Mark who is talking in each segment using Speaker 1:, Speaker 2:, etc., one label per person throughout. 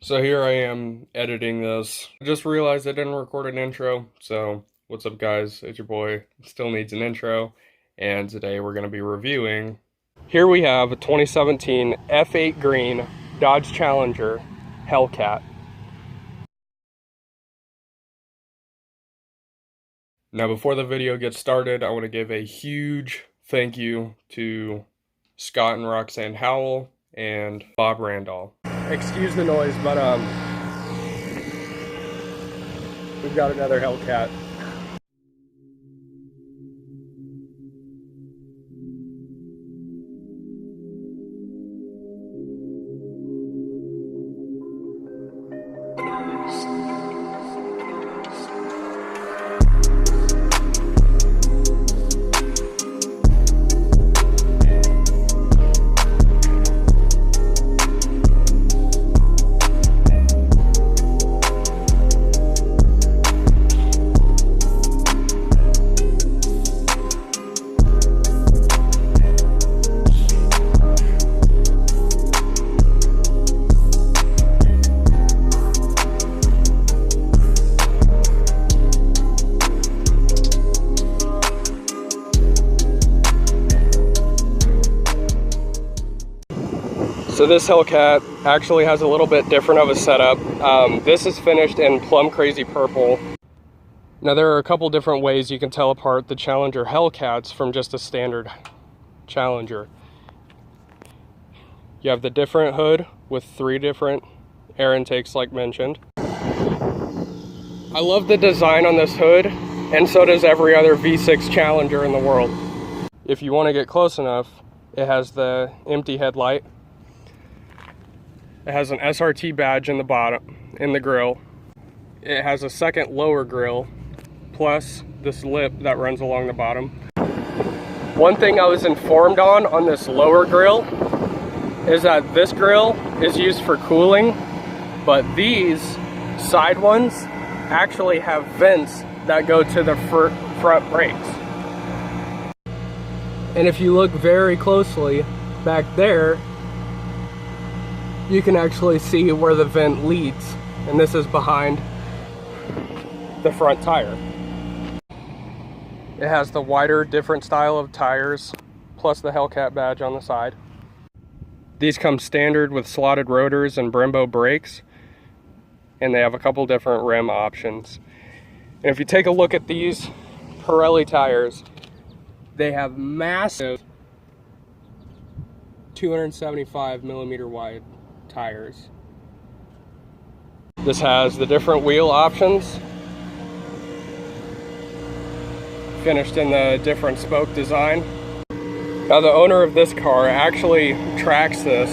Speaker 1: So here I am editing this. I just realized I didn't record an intro. So what's up guys, it's your boy, still needs an intro. And today we're gonna be reviewing. Here we have a 2017 F8 green Dodge Challenger Hellcat. Now before the video gets started, I wanna give a huge thank you to Scott and Roxanna Howell and Bob Randall. Excuse the noise, but we've got another Hellcat. So this Hellcat actually has a little bit different of a setup. This is finished in plum crazy purple. Now there are a couple different ways you can tell apart the Challenger Hellcats from just a standard Challenger. You have the different hood with 3 different air intakes like mentioned. I love the design on this hood, and so does every other V6 Challenger in the world. If you want to get close enough, it has the empty headlight. It has an SRT badge in the bottom, in the grill. It has a second lower grill, plus this lip that runs along the bottom. One thing I was informed on this lower grill is that this grill is used for cooling, but these side ones actually have vents that go to the front brakes. And if you look very closely back there, you can actually see where the vent leads, and this is behind the front tire. It has the wider, different style of tires, plus the Hellcat badge on the side. These come standard with slotted rotors and Brembo brakes, and they have a couple different rim options. And if you take a look at these Pirelli tires, they have massive 275 millimeter wide tires. This has the different wheel options, finished in the different spoke design. Now the owner of this car actually tracks this.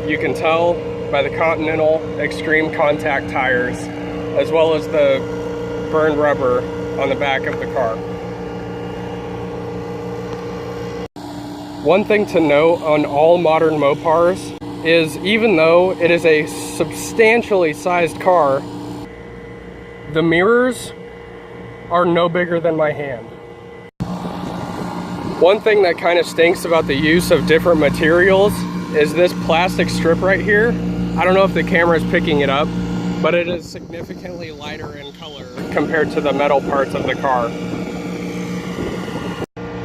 Speaker 1: You can tell by the Continental Extreme Contact tires, as well as the burned rubber on the back of the car. One thing to note on all modern Mopars is even though it is a substantially sized car, the mirrors are no bigger than my hand. One thing that kind of stinks about the use of different materials is this plastic strip right here. I don't know if the camera is picking it up, but it is significantly lighter in color compared to the metal parts of the car.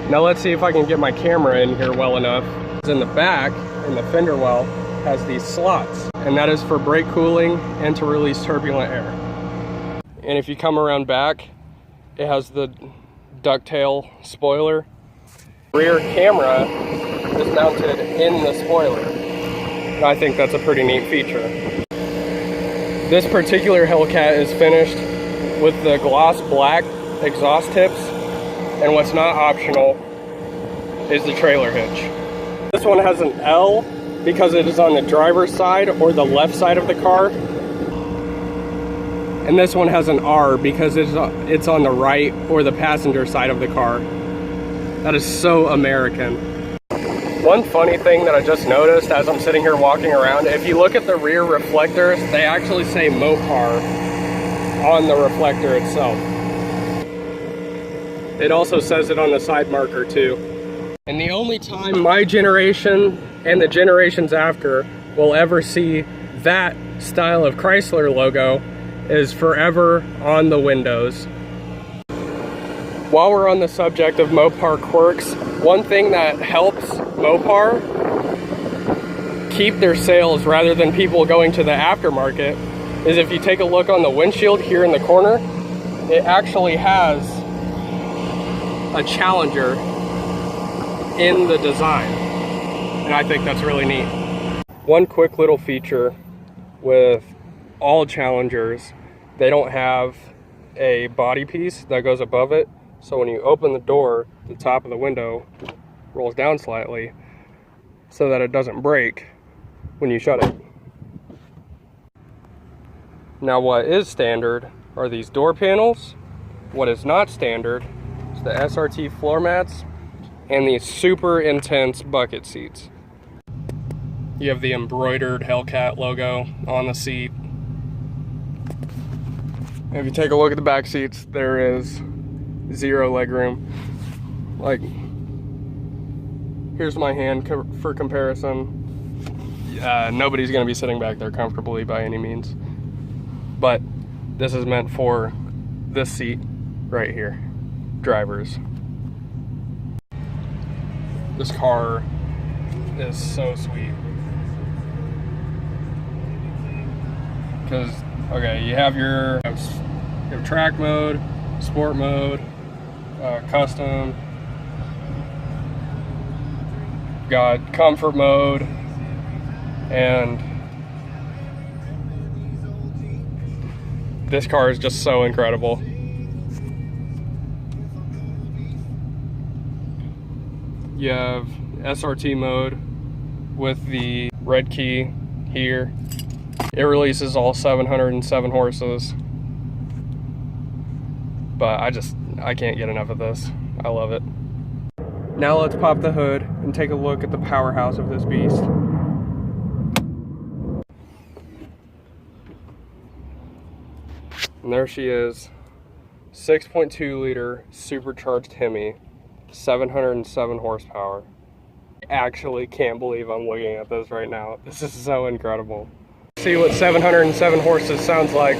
Speaker 1: Now let's see if I can get my camera in here well enough. In the back, in the fender well, has these slots, and that is for brake cooling and to release turbulent air. And if you come around back, it has the ducktail spoiler. Rear camera is mounted in the spoiler. And I think that's a pretty neat feature. This particular Hellcat is finished with the gloss black exhaust tips, and what's not optional is the trailer hitch. This one has an L because it is on the driver's side or the left side of the car. And this one has an R because it's on the right or the passenger side of the car. That is so American. One funny thing that I just noticed as I'm sitting here walking around, if you look at the rear reflectors, they actually say Mopar on the reflector itself. It also says it on the side marker too. And the only time my generation and the generations after will ever see that style of Chrysler logo is forever on the windows. While we're on the subject of Mopar quirks, one thing that helps Mopar keep their sales rather than people going to the aftermarket is if you take a look on the windshield here in the corner, it actually has a Challenger in the design, and I think that's really neat. One quick little feature with all Challengers, they don't have a body piece that goes above it, so when you open the door, the top of the window rolls down slightly so that it doesn't break when you shut it. Now what is standard are these door panels. What is not standard is the SRT floor mats and these super intense bucket seats. You have the embroidered Hellcat logo on the seat. If you take a look at the back seats, there is zero leg room. Like, here's my hand for comparison. Nobody's gonna be sitting back there comfortably by any means. But this is meant for this seat right here, drivers. This car is so sweet. Because, okay, you have track mode, sport mode, custom, got comfort mode, and this car is just so incredible. You have SRT mode with the red key here. It releases all 707 horses. But I can't get enough of this. I love it. Now let's pop the hood and take a look at the powerhouse of this beast. And there she is, 6.2 liter supercharged Hemi, 707 horsepower. I actually can't believe I'm looking at this right now. This is so incredible. See what 707 horses sounds like.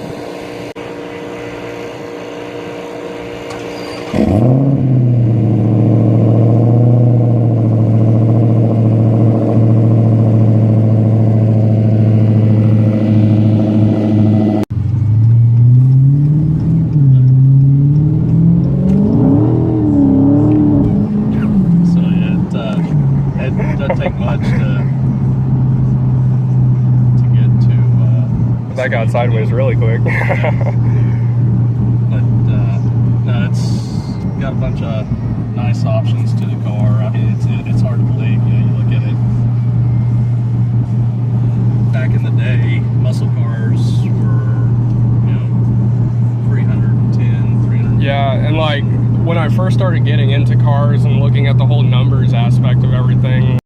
Speaker 1: That got sideways really quick.
Speaker 2: But no, it's got a bunch of nice options to the car. I mean, it's hard to believe. You know, you look at it. Back in the day, muscle cars were, you know, 310, 300.
Speaker 1: Yeah, and like when I first started getting into cars and looking at the whole numbers aspect of everything.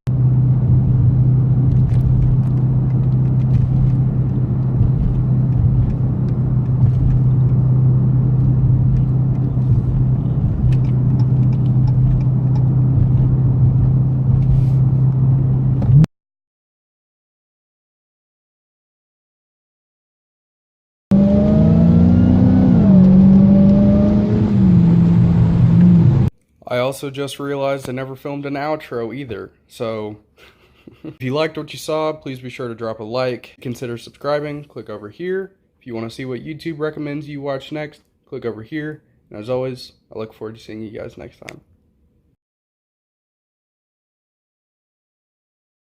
Speaker 1: I also just realized I never filmed an outro either, so if you liked what you saw, please be sure to drop a like, consider subscribing, click over here. If you want to see what YouTube recommends you watch next, click over here, and as always, I look forward to seeing you guys next time.